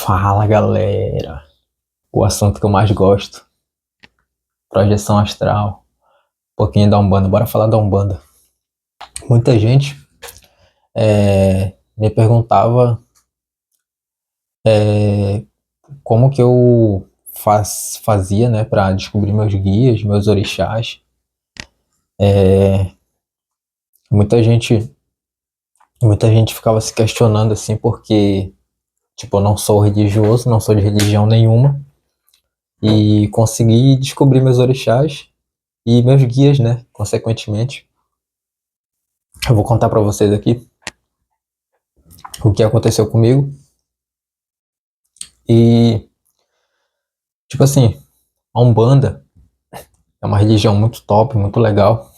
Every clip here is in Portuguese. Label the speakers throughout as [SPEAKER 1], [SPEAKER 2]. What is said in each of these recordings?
[SPEAKER 1] Fala galera, o assunto que eu mais gosto, projeção astral, um pouquinho da Umbanda, bora falar da Umbanda. Muita gente me perguntava como que eu fazia, né, para descobrir meus guias, meus orixás. Muita gente, muita gente ficava se questionando assim, porque tipo, eu não sou religioso, não sou de religião nenhuma, e consegui descobrir meus orixás e meus guias, né, consequentemente. Eu vou contar para vocês aqui o que aconteceu comigo. E, tipo assim, a Umbanda é uma religião muito top, muito legal,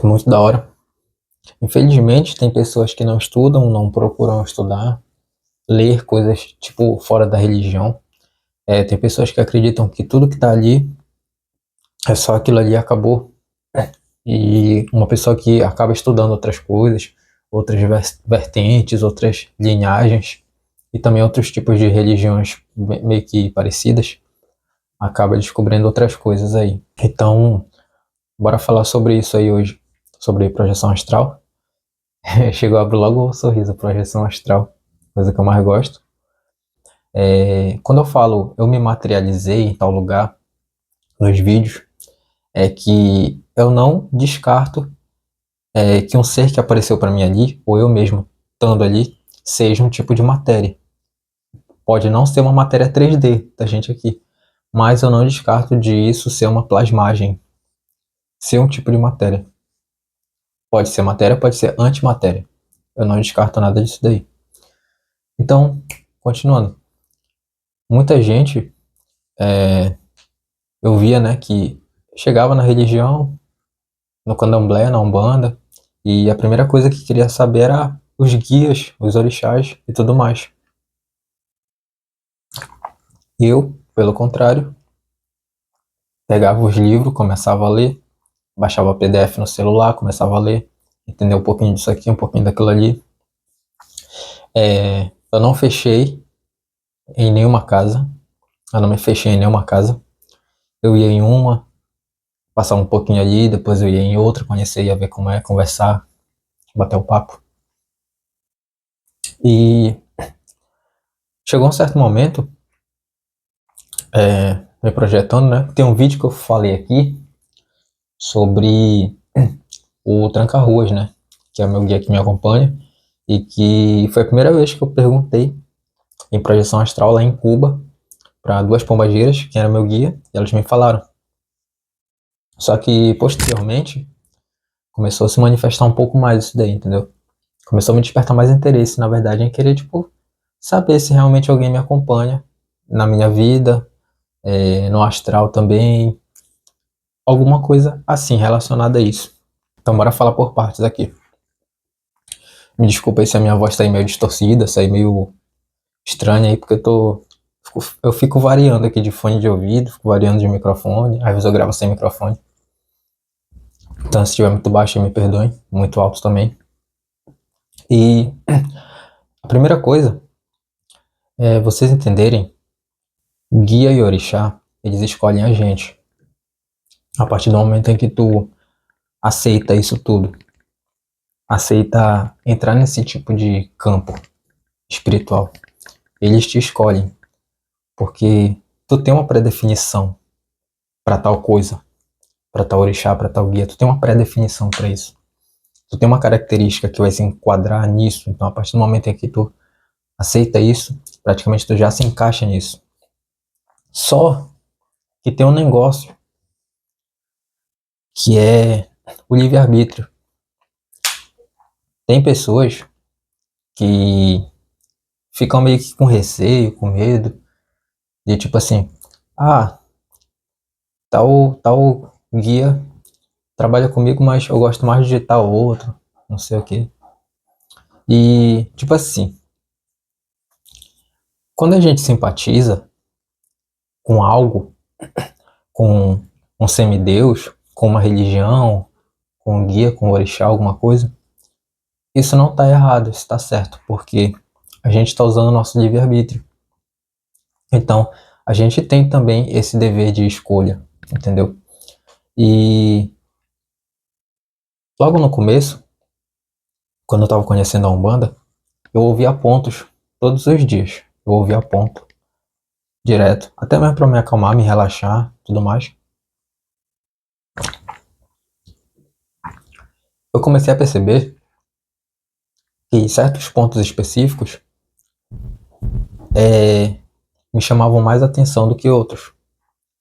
[SPEAKER 1] muito da hora. Infelizmente, tem pessoas que não estudam, não procuram estudar, ler coisas, tipo, fora da religião. Tem pessoas que acreditam que tudo que tá ali é só aquilo ali, acabou. E uma pessoa que acaba estudando outras coisas, outras vertentes, outras linhagens, e também outros tipos de religiões meio que parecidas, acaba descobrindo outras coisas aí. Então, bora falar sobre isso aí hoje, sobre projeção astral. Chegou, abro logo o sorriso, projeção astral, coisa que eu mais gosto. Quando eu falo eu me materializei em tal lugar, nos vídeos, é que eu não descarto que um ser que apareceu para mim ali, ou eu mesmo estando ali, seja um tipo de matéria. Pode não ser uma matéria 3D da gente aqui, mas eu não descarto de isso ser uma plasmagem, ser um tipo de matéria. Pode ser matéria, pode ser antimatéria. Eu não descarto nada disso daí. Então, continuando. Muita gente, eu via, né, que chegava na religião, no candomblé, na umbanda, e a primeira coisa que queria saber era os guias, os orixás e tudo mais. Eu, pelo contrário, pegava os livros, começava a ler, baixava PDF no celular, começava a ler, entender um pouquinho disso aqui, um pouquinho daquilo ali. Eu não fechei em nenhuma casa, eu não me fechei em nenhuma casa. Eu ia em uma, passar um pouquinho ali, depois eu ia em outra, conhecer, ia ver como é, conversar, bater o papo. E chegou um certo momento, me projetando, né? Tem um vídeo que eu falei aqui sobre o Tranca-Ruas, né? Que é o meu guia que me acompanha, e que foi a primeira vez que eu perguntei em projeção astral lá em Cuba para duas pombageiras, que era meu guia, e elas me falaram. Só que posteriormente começou a se manifestar um pouco mais isso daí, entendeu? Começou a me despertar mais interesse, na verdade, em querer, tipo, saber se realmente alguém me acompanha na minha vida, no astral também, alguma coisa assim relacionada a isso. Então bora falar por partes aqui. Me desculpa aí se a minha voz tá aí meio distorcida, se aí meio estranha aí, porque eu fico variando aqui de fone de ouvido, fico variando de microfone, às vezes eu gravo sem microfone. Então se estiver muito baixo, me perdoem, muito alto também. E a primeira coisa é vocês entenderem, guia e orixá, eles escolhem a gente. A partir do momento em que tu aceita isso tudo, aceita entrar nesse tipo de campo espiritual, eles te escolhem, porque tu tem uma predefinição para tal coisa, para tal orixá, para tal guia, tu tem uma predefinição para isso. Tu tem uma característica que vai se enquadrar nisso, então a partir do momento em que tu aceita isso, praticamente tu já se encaixa nisso. Só que tem um negócio que é o livre-arbítrio. Tem pessoas que ficam meio que com receio, com medo, de tipo assim, tal guia trabalha comigo, mas eu gosto mais de tal outro, não sei o que. E tipo assim, quando a gente simpatiza com algo, com um semideus, com uma religião, com um guia, com um orixá, alguma coisa, isso não tá errado, isso tá certo, porque a gente está usando o nosso livre-arbítrio. Então, a gente tem também esse dever de escolha, entendeu? E logo no começo, quando eu estava conhecendo a Umbanda, eu ouvia pontos todos os dias. Eu ouvia ponto direto, até mesmo para me acalmar, me relaxar, tudo mais. Eu comecei a perceber que certos pontos específicos me chamavam mais atenção do que outros.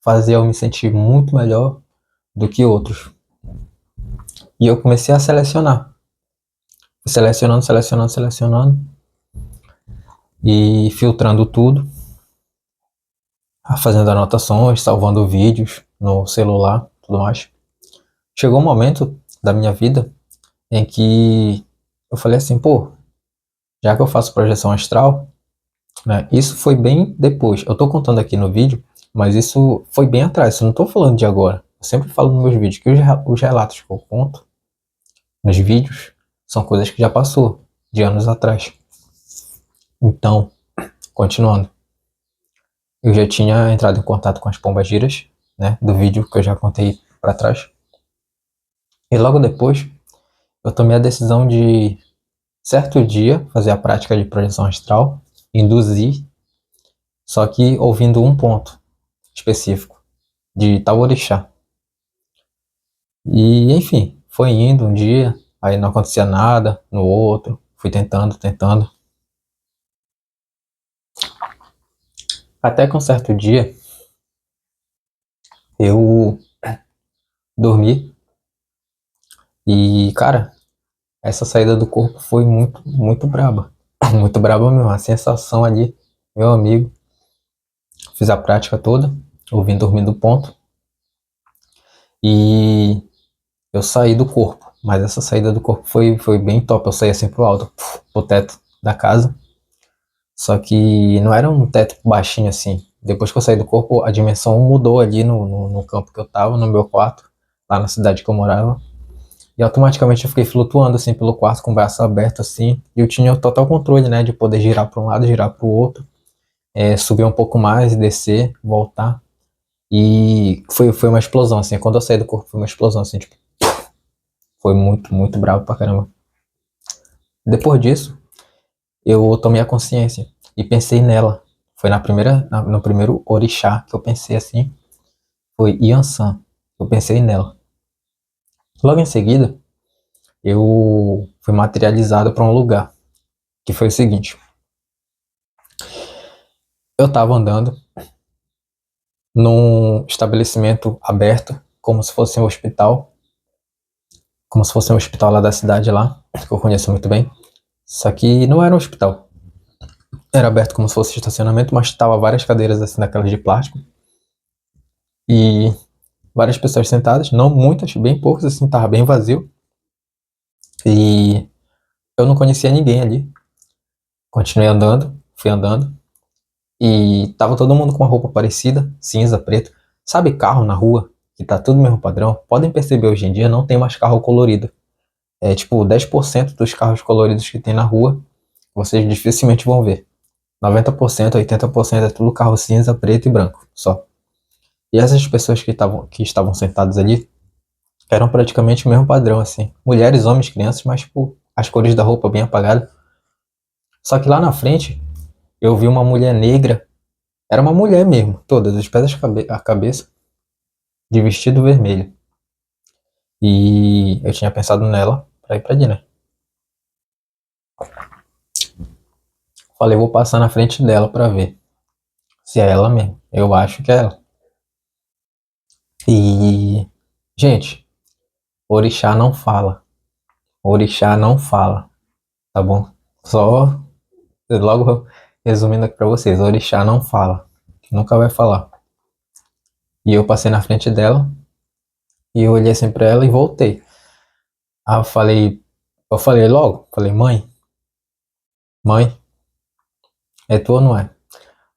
[SPEAKER 1] Fazia eu me sentir muito melhor do que outros. E eu comecei a selecionar. Selecionando, selecionando, selecionando. E filtrando tudo. Fazendo anotações, salvando vídeos no celular, tudo mais. Chegou um momento da minha vida em que eu falei assim, pô, já que eu faço projeção astral, né, isso foi bem depois. Eu tô contando aqui no vídeo, mas isso foi bem atrás, eu não tô falando de agora. Eu sempre falo nos meus vídeos que os relatos que eu conto nos vídeos são coisas que já passou, de anos atrás. Então, continuando. Eu já tinha entrado em contato com as pombagiras, né, do vídeo que eu já contei para trás. E logo depois, eu tomei a decisão de, certo dia, fazer a prática de projeção astral, induzir, só que ouvindo um ponto específico, de tal orixá. E, enfim, foi indo um dia, aí não acontecia nada, no outro, fui tentando, tentando. Até que um certo dia, eu dormi e, cara, essa saída do corpo foi muito, muito braba. Muito braba mesmo, a sensação ali, meu amigo. Fiz a prática toda, ouvindo dormindo ponto. E eu saí do corpo. Mas essa saída do corpo foi bem top. Eu saí assim pro alto, pro teto da casa. Só que não era um teto baixinho assim. Depois que eu saí do corpo, a dimensão mudou ali no campo que eu tava, no meu quarto, lá na cidade que eu morava. E automaticamente eu fiquei flutuando assim pelo quarto com o braço aberto assim. E eu tinha o total controle, né, de poder girar para um lado, girar para o outro, subir um pouco mais, descer, voltar. E foi uma explosão assim. Quando eu saí do corpo foi uma explosão assim, tipo, foi muito, muito bravo pra caramba. Depois disso, eu tomei a consciência e pensei nela. Foi no primeiro orixá que eu pensei assim, foi Yansan. Eu pensei nela. Logo em seguida, eu fui materializado para um lugar, que foi o seguinte. Eu estava andando num estabelecimento aberto, como se fosse um hospital, lá da cidade lá, que eu conheço muito bem. Só que não era um hospital. Era aberto como se fosse estacionamento, mas tava várias cadeiras assim daquelas de plástico. E várias pessoas sentadas, não muitas, bem poucas assim, tava bem vazio. E eu não conhecia ninguém ali. Continuei andando, fui andando. E tava todo mundo com uma roupa parecida, cinza, preto. Sabe carro na rua, que tá tudo no mesmo padrão? Podem perceber hoje em dia, não tem mais carro colorido. É tipo 10% dos carros coloridos que tem na rua, vocês dificilmente vão ver. 90%, 80% é tudo carro cinza, preto e branco, só. E essas pessoas que estavam sentadas ali eram praticamente o mesmo padrão, assim. Mulheres, homens, crianças, mas tipo, as cores da roupa bem apagadas. Só que lá na frente, eu vi uma mulher negra. Era uma mulher mesmo, todas, os pés à cabeça, de vestido vermelho. E eu tinha pensado nela pra ir pra ali, né? Falei, vou passar na frente dela pra ver se é ela mesmo. Eu acho que é ela. E, gente, orixá não fala. Orixá não fala, tá bom? Só logo resumindo aqui pra vocês, orixá não fala. Nunca vai falar. E eu passei na frente dela e eu olhei assim pra ela e voltei. Aí eu falei logo, falei, mãe, é tu ou não é?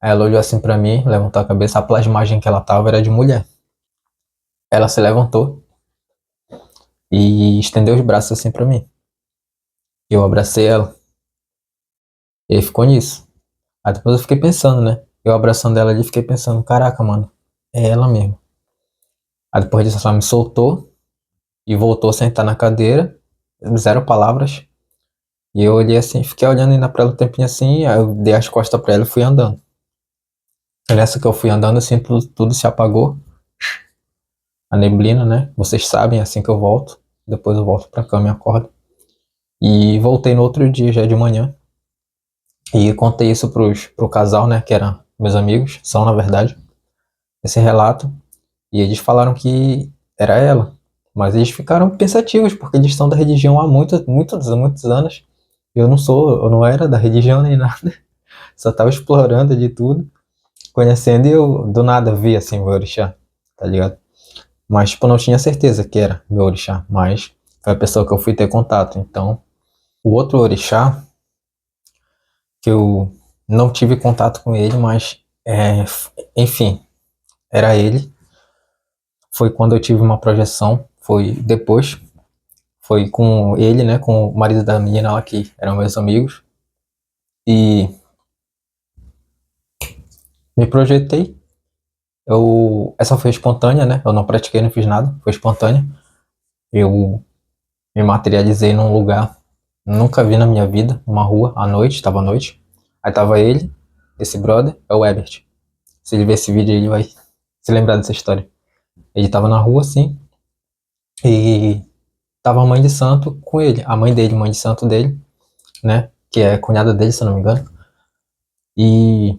[SPEAKER 1] Aí ela olhou assim pra mim, levantou a cabeça, a plasmagem que ela tava era de mulher. Ela se levantou e estendeu os braços assim pra mim. Eu abracei ela E aí ficou nisso. Aí depois eu fiquei pensando, né? Eu abraçando ela ali, fiquei pensando, caraca, mano, é ela mesmo. Aí depois disso ela me soltou e voltou a sentar na cadeira, zero palavras. E eu olhei assim, fiquei olhando ainda pra ela um tempinho assim, aí eu dei as costas pra ela e fui andando. E nessa que eu fui andando assim, tudo se apagou. A neblina, né? Vocês sabem, é assim que eu volto. Depois eu volto pra cama e acordo. E voltei no outro dia, já de manhã. E contei isso pro casal, né? Que eram meus amigos, são na verdade, esse relato. E eles falaram que era ela. Mas eles ficaram pensativos, porque eles estão da religião há muitos anos. Eu não era da religião nem nada. Só tava explorando de tudo, conhecendo e eu do nada vi assim meu orixá, tá ligado? Mas tipo, eu não tinha certeza que era meu orixá, mas foi a pessoa que eu fui ter contato. Então, o outro orixá, que eu não tive contato com ele, mas enfim, era ele. Foi quando eu tive uma projeção, foi depois, foi com ele, né, com o marido da menina lá que eram meus amigos. E me projetei. Essa foi espontânea, né? Eu não pratiquei, não fiz nada, foi espontânea. Eu me materializei num lugar nunca vi na minha vida, uma rua, à noite, tava à noite. Aí tava ele, esse brother, é o Ebert. Se ele ver esse vídeo, ele vai se lembrar dessa história. Ele tava na rua, assim, e tava a mãe de santo com ele. A mãe dele, mãe de santo dele, né? Que é cunhada dele, se eu não me engano. E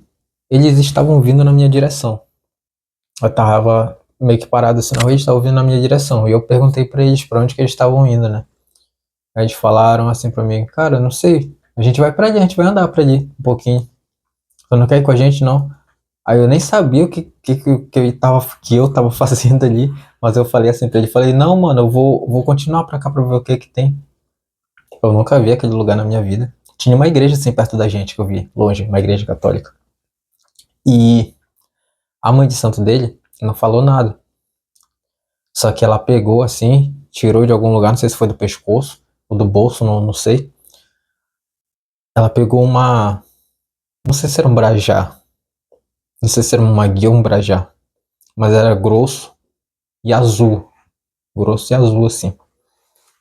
[SPEAKER 1] eles estavam vindo na minha direção. Eu tava meio que parado assim na rua, eles estavam vindo na minha direção. E eu perguntei pra eles pra onde que eles estavam indo, né? Aí eles falaram assim pra mim, cara, não sei, a gente vai pra ali, a gente vai andar pra ali um pouquinho. Você não quer ir com a gente, não? Aí eu nem sabia que eu tava fazendo ali, mas eu falei assim pra ele, falei, não, mano, vou continuar pra cá pra ver o que que tem. Eu nunca vi aquele lugar na minha vida. Tinha uma igreja assim perto da gente que eu vi, longe, uma igreja católica. E a mãe de santo dele não falou nada. Só que ela pegou assim, tirou de algum lugar, não sei se foi do pescoço ou do bolso, não sei. Ela pegou não sei se era um brajá, não sei se era uma guia ou um brajá, mas era grosso e azul, grosso e azul assim.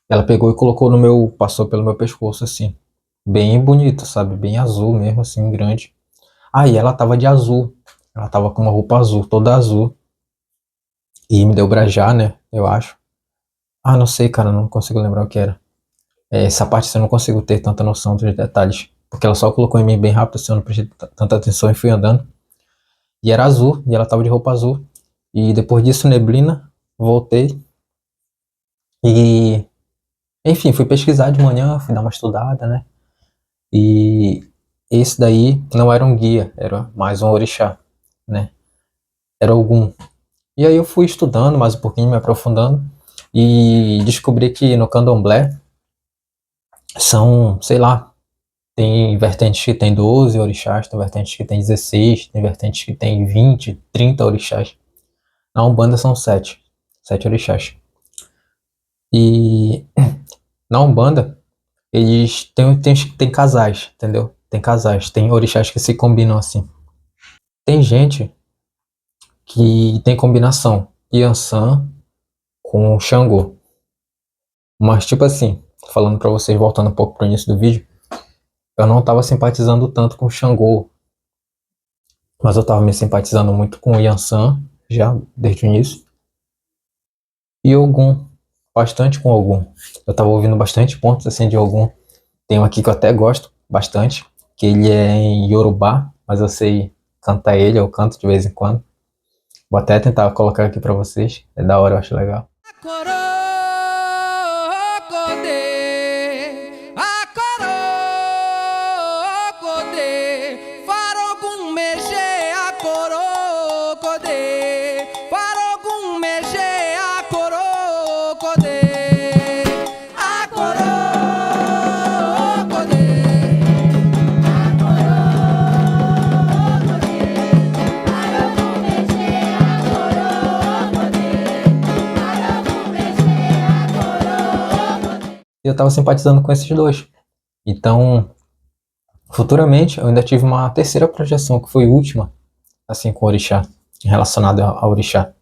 [SPEAKER 1] Ela pegou e colocou passou pelo meu pescoço assim, bem bonito, sabe, bem azul mesmo assim, grande. Aí ela tava de azul, ela tava com uma roupa azul, toda azul, e me deu brajá, né, eu acho. Ah, não sei, cara, não consigo lembrar o que era. Essa parte assim, eu não consigo ter tanta noção dos detalhes, porque ela só colocou em mim bem rápido, assim, eu não prestei tanta atenção e fui andando. E era azul, e ela tava de roupa azul. E depois disso, neblina, voltei. E, enfim, fui pesquisar de manhã, fui dar uma estudada, né? E esse daí não era um guia, era mais um orixá, né? Era algum. E aí eu fui estudando mais um pouquinho, me aprofundando. E descobri que no candomblé são, sei lá, tem vertentes que tem 12 orixás, tem vertentes que tem 16, tem vertentes que tem 20, 30 orixás. Na Umbanda são 7, 7 orixás. E na Umbanda, eles tem casais, entendeu? Tem casais, tem orixás que se combinam assim. Tem gente que tem combinação Yansan com Xangô. Mas tipo assim, falando pra vocês, voltando um pouco pro início do vídeo, eu não tava simpatizando tanto com Xangô, mas eu tava me simpatizando muito com Yansan, já desde o início. E Ogum, bastante com Ogum. Eu tava ouvindo bastante pontos assim de Ogum. Tem um aqui que eu até gosto bastante, que ele é em Yorubá, mas eu sei cantar ele, eu canto de vez em quando. Vou até tentar colocar aqui pra vocês, é da hora, eu acho legal. E eu tava simpatizando com esses dois. Então, Futuramente, eu ainda tive uma terceira projeção, que foi última, assim, com o orixá, relacionada ao orixá.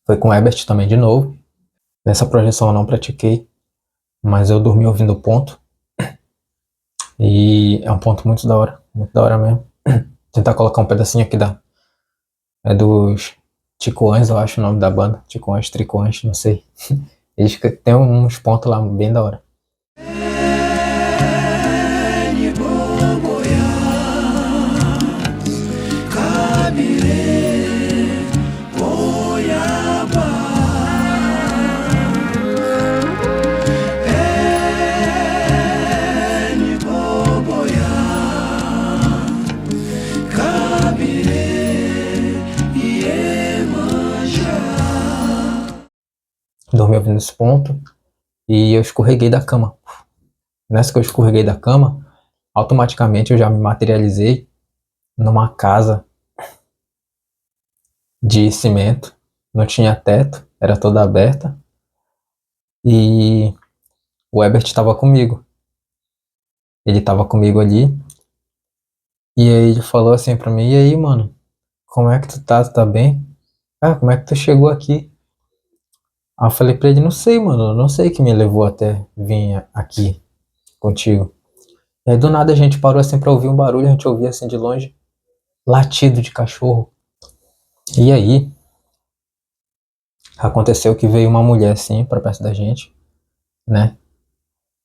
[SPEAKER 1] Foi com o Ebert também de novo. Nessa projeção eu não pratiquei, mas eu dormi ouvindo o ponto. E é um ponto muito da hora mesmo. Tentar colocar um pedacinho aqui é dos Ticoãs, eu acho o nome da banda. Ticoãs, Tricoãs, não sei. Eles têm uns pontos lá bem da hora. Dormi ouvindo esse ponto e eu escorreguei da cama. Nessa que eu escorreguei da cama, automaticamente eu já me materializei numa casa de cimento, não tinha teto, era toda aberta e o Ebert estava comigo. Ele estava comigo ali e aí ele falou assim pra mim: "E aí, mano, como é que tu tá? Tu tá bem? Ah, como é que tu chegou aqui?" Aí eu falei pra ele: "Não sei, mano, eu não sei o que me levou até vir aqui contigo." E aí do nada a gente parou assim pra ouvir um barulho, a gente ouvia assim de longe, latido de cachorro. E aí aconteceu que veio uma mulher assim pra perto da gente, né?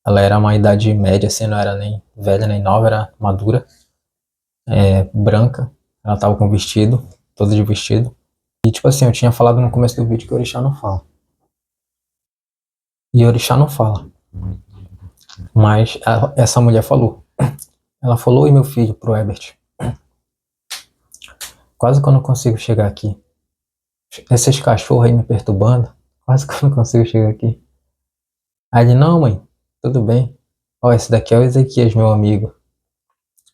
[SPEAKER 1] Ela era uma idade média, assim, não era nem velha nem nova, era madura, branca. Ela tava com vestido, toda de vestido. E tipo assim, eu tinha falado no começo do vídeo que orixá não fala. E orixá não fala. Mas essa mulher falou. Ela falou: "Oi, meu filho", pro Ebert. "Quase que eu não consigo chegar aqui. Esses cachorros aí me perturbando. Quase que eu não consigo chegar aqui." Aí ele: "Não, mãe, tudo bem. Ó, esse daqui é o Ezequias, meu amigo.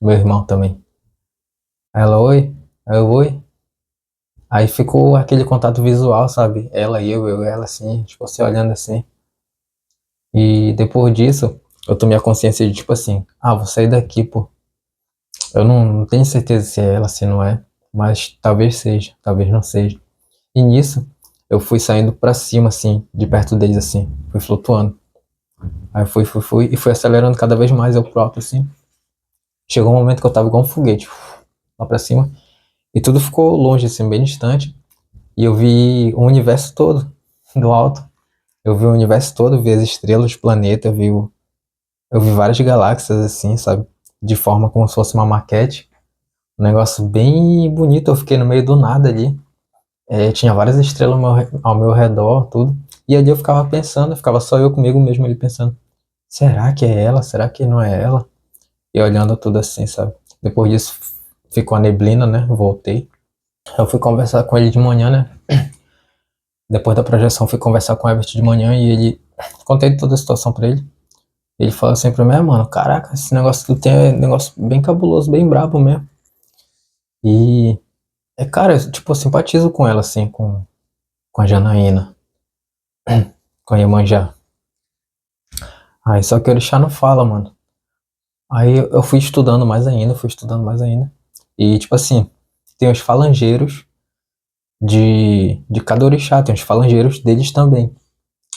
[SPEAKER 1] Meu irmão também." Aí ela: "Oi?" Aí eu: "Oi." Aí ficou aquele contato visual, sabe? Ela e eu e ela, assim, tipo, se olhando assim. E depois disso, eu tomei a consciência de, tipo assim, ah, vou sair daqui, pô. Eu não tenho certeza se é ela, se não é, mas talvez seja, talvez não seja. E nisso, eu fui saindo pra cima, assim, de perto deles, assim, fui flutuando. Aí fui, e fui acelerando cada vez mais eu próprio, assim. Chegou um momento que eu tava igual um foguete, lá pra cima, e tudo ficou longe, assim, bem distante. E eu vi o universo todo, do alto. Eu vi o universo todo, vi as estrelas, os planetas, eu vi várias galáxias, assim, sabe? De forma como se fosse uma maquete. Um negócio bem bonito, eu fiquei no meio do nada ali. Tinha várias estrelas ao meu redor, tudo. E ali eu ficava pensando, ficava só eu comigo mesmo ali pensando: será que é ela? Será que não é ela? E olhando tudo assim, sabe? Depois disso ficou a neblina, né? Eu voltei. Eu fui conversar com ele de manhã, né? Depois da projeção, fui conversar com o Herbert de manhã e ele. Contei toda a situação pra ele. Ele falou assim pra mim: mano, caraca, esse negócio que tu tem é um negócio bem cabuloso, bem brabo mesmo. E, cara, eu, tipo, eu simpatizo com ela, assim, com a Janaína, com a Iemanjá. Aí, só que o Orixá não fala, mano. Aí eu fui estudando mais ainda, fui estudando mais ainda. E, tipo assim, tem os falangeiros de cada orixá, tem os falangeiros deles também.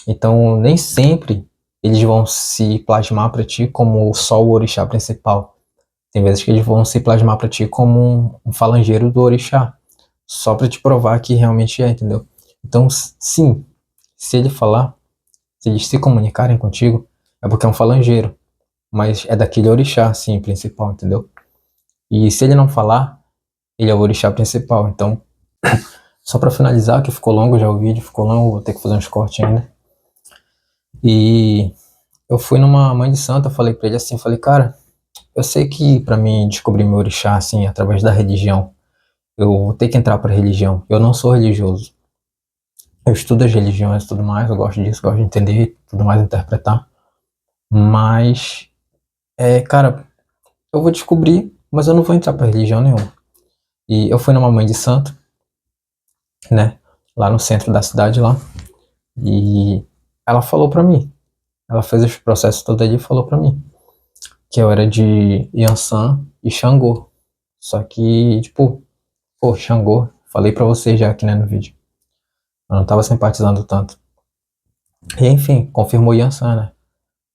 [SPEAKER 1] Então, nem sempre eles vão se plasmar para ti como só o orixá principal. Tem vezes que eles vão se plasmar para ti como um falangeiro do orixá, só para te provar que realmente é, entendeu? Então, sim, se ele falar, se eles se comunicarem contigo, é porque é um falangeiro, mas é daquele orixá, sim, principal, entendeu? E se ele não falar, ele é o orixá principal. Então, só para finalizar, que ficou longo já o vídeo, ficou longo, vou ter que fazer uns cortes ainda. E eu fui numa mãe de santo, eu falei pra ele assim, falei: cara, eu sei que pra mim descobrir meu orixá, assim, através da religião, eu vou ter que entrar pra religião. Eu não sou religioso. Eu estudo as religiões e tudo mais, eu gosto disso, gosto de entender, tudo mais, interpretar. Mas, cara, eu vou descobrir, mas eu não vou entrar pra religião nenhuma. E eu fui numa mãe de santo, né, lá no centro da cidade lá, e ela falou pra mim, ela fez os processos todos ali e falou pra mim: que eu era de Yansan e Xangô. Só que, tipo, pô, Xangô, falei pra você já aqui, né, no vídeo. Eu não tava simpatizando tanto. E enfim, confirmou Yansan, né?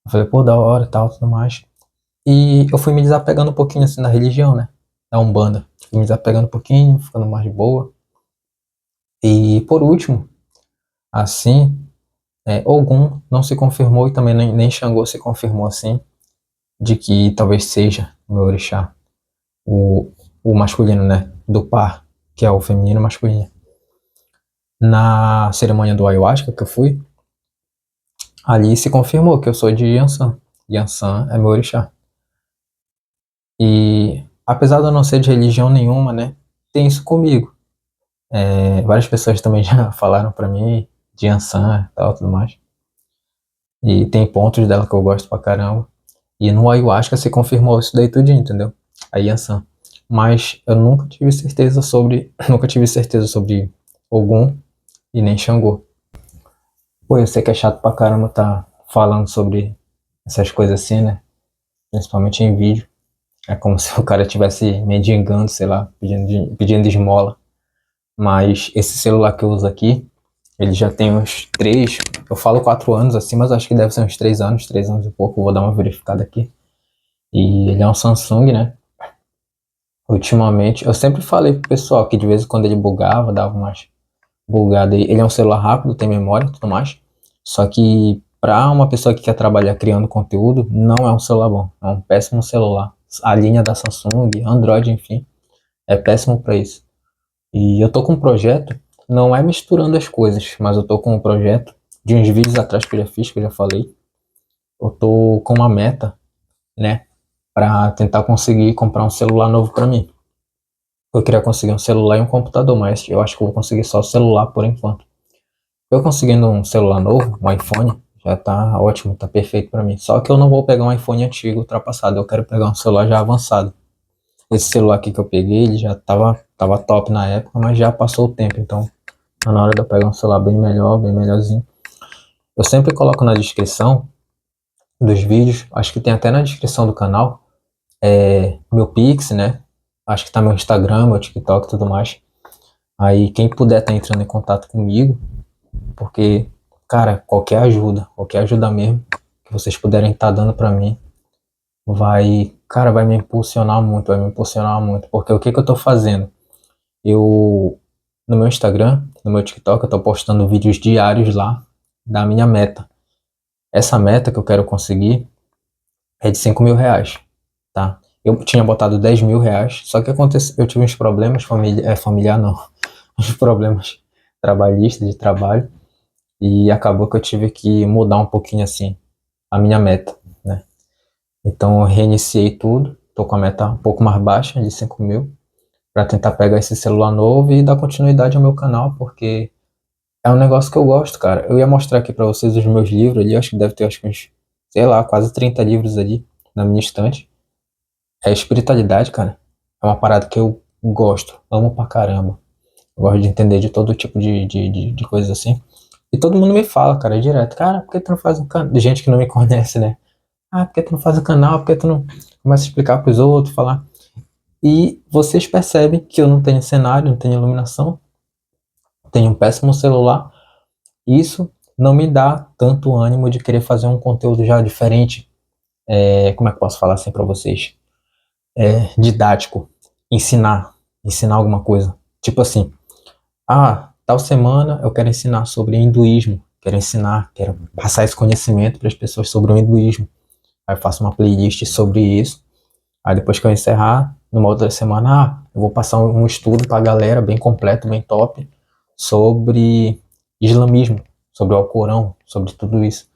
[SPEAKER 1] Eu falei, pô, da hora e tal, tudo mais. E eu fui me desapegando um pouquinho assim da religião, né? Da Umbanda. Fui me desapegando um pouquinho, ficando mais de boa. E por último, assim, Ogum não se confirmou e também nem Xangô se confirmou assim, de que talvez seja o meu orixá, o masculino, né? Do par, que é o feminino e o masculino. Na cerimônia do Ayahuasca que eu fui, ali se confirmou que eu sou de Yansan. Yansan é meu orixá. E apesar de eu não ser de religião nenhuma, né? Tem isso comigo. Várias pessoas também já falaram pra mim de Yansan e tal, tudo mais. E tem pontos dela que eu gosto pra caramba. E no Ayahuasca se confirmou isso daí tudinho, entendeu? A Yansan. Mas eu nunca tive certeza sobre, nunca tive certeza sobre Ogum e nem Xangô. Pô, eu sei que é chato pra caramba tá falando sobre essas coisas assim, né? Principalmente em vídeo. É como se o cara estivesse mendigando, sei lá, pedindo esmola. Mas esse celular que eu uso aqui, ele já tem uns 3, eu falo 4 anos assim, mas acho que deve ser uns 3 anos e pouco, vou dar uma verificada aqui. E ele é um Samsung, né? Ultimamente, eu sempre falei pro pessoal que de vez em quando ele bugava, dava umas bugadas aí. Ele é um celular rápido, tem memória e tudo mais. Só que para uma pessoa que quer trabalhar criando conteúdo, não é um celular bom. É um péssimo celular. A linha da Samsung, Android, enfim, é péssimo para isso. E eu tô com um projeto, não é misturando as coisas, mas eu tô com um projeto de uns vídeos atrás que eu já fiz, que eu já falei. Eu tô com uma meta, né, para tentar conseguir comprar um celular novo para mim. Eu queria conseguir um celular e um computador, mas eu acho que eu vou conseguir só o celular por enquanto. Eu conseguindo um celular novo, um iPhone, já tá ótimo, tá perfeito para mim. Só que eu não vou pegar um iPhone antigo, ultrapassado, eu quero pegar um celular já avançado. Esse celular aqui que eu peguei, ele já tava top na época, mas já passou o tempo, então tá na hora de eu pegar um celular bem melhor, bem melhorzinho. Eu sempre coloco na descrição dos vídeos, acho que tem até na descrição do canal, meu Pix, né? Acho que tá meu Instagram, meu TikTok e tudo mais. Aí quem puder tá entrando em contato comigo, porque, cara, qualquer ajuda mesmo que vocês puderem estar dando pra mim, cara, vai me impulsionar muito, porque o que que eu tô fazendo? Eu, no meu Instagram, no meu TikTok, eu tô postando vídeos diários lá da minha meta. Essa meta que eu quero conseguir é de R$ 5.000, tá? Eu tinha botado R$ 10.000, só que aconteceu, eu tive uns problemas familiar não, uns problemas trabalhistas de trabalho e acabou que eu tive que mudar um pouquinho assim a minha meta, né? Então eu reiniciei tudo, tô com a meta um pouco mais baixa de 5.000 para tentar pegar esse celular novo e dar continuidade ao meu canal, porque é um negócio que eu gosto, cara. Eu ia mostrar aqui pra vocês os meus livros ali, acho que deve ter acho que uns, sei lá, quase 30 livros ali na minha estante. É espiritualidade, cara. É uma parada que eu gosto, amo pra caramba. Eu gosto de entender de todo tipo de coisas assim. E todo mundo me fala, cara, direto, cara, por que tu não faz um canal? De gente que não me conhece, né? Ah, por que tu não faz um canal? Por que tu não começa a explicar pros outros, falar? E vocês percebem que eu não tenho cenário, não tenho iluminação, tenho um péssimo celular. Isso não me dá tanto ânimo de querer fazer um conteúdo já diferente. Como é que eu posso falar assim pra vocês? Didático. Ensinar alguma coisa. Tipo assim, tal semana eu quero ensinar sobre hinduísmo. Quero passar esse conhecimento para as pessoas sobre o hinduísmo. Aí eu faço uma playlist sobre isso. Aí depois que eu encerrar, numa outra semana, eu vou passar um estudo pra galera bem completo, bem top, sobre islamismo, sobre o Alcorão, sobre tudo isso.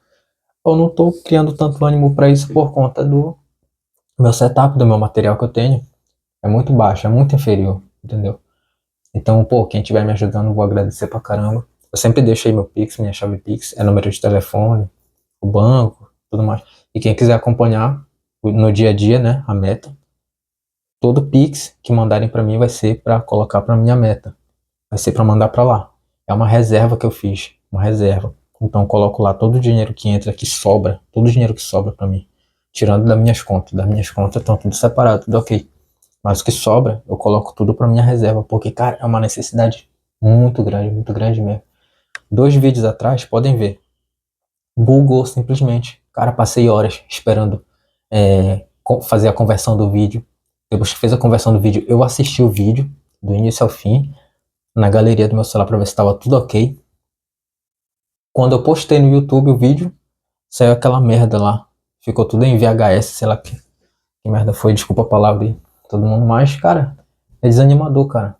[SPEAKER 1] Eu não tô criando tanto ânimo para isso por conta do meu setup, do meu material que eu tenho. É muito baixo, é muito inferior, entendeu? Então, pô, quem estiver me ajudando, eu vou agradecer pra caramba. Eu sempre deixo aí meu Pix, minha chave Pix, é número de telefone, o banco, tudo mais. E quem quiser acompanhar no dia a dia, né, a meta, todo Pix que mandarem para mim vai ser para colocar para minha meta, vai ser para mandar para lá. É uma reserva que eu fiz, uma reserva. Então eu coloco lá todo o dinheiro que entra, que sobra, todo o dinheiro que sobra para mim. tirando das minhas contas. Das minhas contas estão tudo separado, tudo ok. Mas o que sobra, eu coloco tudo pra minha reserva, porque, cara, é uma necessidade muito grande mesmo. 2 vídeos atrás, podem ver, bugou simplesmente. Cara, passei horas esperando fazer a conversão do vídeo. Depois que fez a conversão do vídeo, eu assisti o vídeo do início ao fim na galeria do meu celular para ver se estava tudo ok. Quando eu postei no YouTube o vídeo, saiu aquela merda lá. Ficou tudo em VHS, sei lá que merda foi, desculpa a palavra aí, todo mundo. Mas, cara, é desanimador, cara.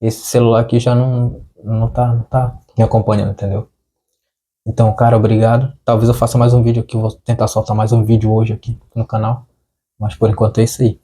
[SPEAKER 1] Esse celular aqui já não tá me acompanhando, entendeu? Então, cara, obrigado. Talvez eu faça mais um vídeo aqui, vou tentar soltar mais um vídeo hoje aqui no canal. Mas por enquanto é isso aí.